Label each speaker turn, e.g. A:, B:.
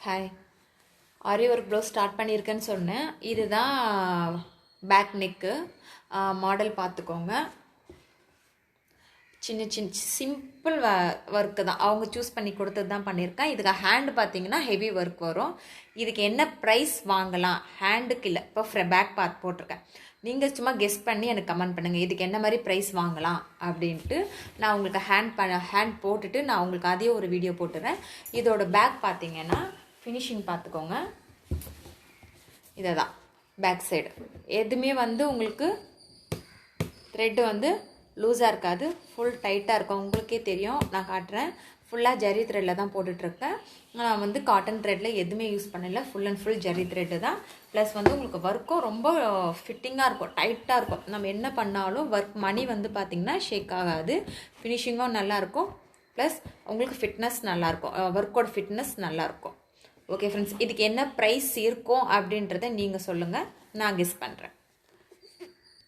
A: Hi, ஆரி work blouse start பண்ணியிருக்கேன்னு சொன்னேன். இதுதான் பேக் நெக்கு மாடல் பார்த்துக்கோங்க. சின்ன சின்ன சிம்பிள் ஒர்க்கு தான், அவங்க சூஸ் பண்ணி கொடுத்தது தான் பண்ணியிருக்கேன். இதுக்கு ஹேண்டு பார்த்தீங்கன்னா ஹெவி ஒர்க் வரும். இதுக்கு என்ன ப்ரைஸ் வாங்கலாம்? ஹேண்டுக்கு இல்லை, இப்போ பேக் பார்ட் போட்டிருக்கேன். நீங்கள் சும்மா கெஸ் பண்ணி எனக்கு கமெண்ட் பண்ணுங்கள், இதுக்கு என்ன மாதிரி ப்ரைஸ் வாங்கலாம் அப்படின்ட்டு. நான் உங்களுக்கு ஹேண்ட் போட்டுட்டு நான் உங்களுக்கு அதையும் ஒரு வீடியோ போட்டுறேன். இதோட பேக் பார்த்தீங்கன்னா ஃபினிஷிங் பார்த்துக்கோங்க. இதை தான் பேக் சைடு எதுவுமே உங்களுக்கு த்ரெட்டு லூஸாக இருக்காது, ஃபுல் டைட்டாக இருக்கும். உங்களுக்கே தெரியும், நான் காட்டுறேன். ஃபுல்லாக ஜரி த்ரெட்டில் தான் போட்டுட்ருக்கேன். நான் காட்டன் த்ரெட்டில் எதுவுமே யூஸ் பண்ணல, full and full zari thread தான். ப்ளஸ் உங்களுக்கு ஒர்க்கும் ரொம்ப ஃபிட்டிங்காக இருக்கும், டைட்டாக இருக்கும். நம்ம என்ன பண்ணாலும் ஒர்க் மணி பார்த்திங்கன்னா ஷேக் ஆகாது. ஃபினிஷிங்கும் நல்லாயிருக்கும். ப்ளஸ் உங்களுக்கு ஃபிட்னஸ் நல்லாயிருக்கும், ஒர்க்கோட ஃபிட்னஸ் நல்லாயிருக்கும். ஓகே ஃப்ரெண்ட்ஸ், இதுக்கு என்ன ப்ரைஸ் இருக்கும் அப்படின்றத நீங்கள் சொல்லுங்கள், நான் கெஸ் பண்ணுறேன்.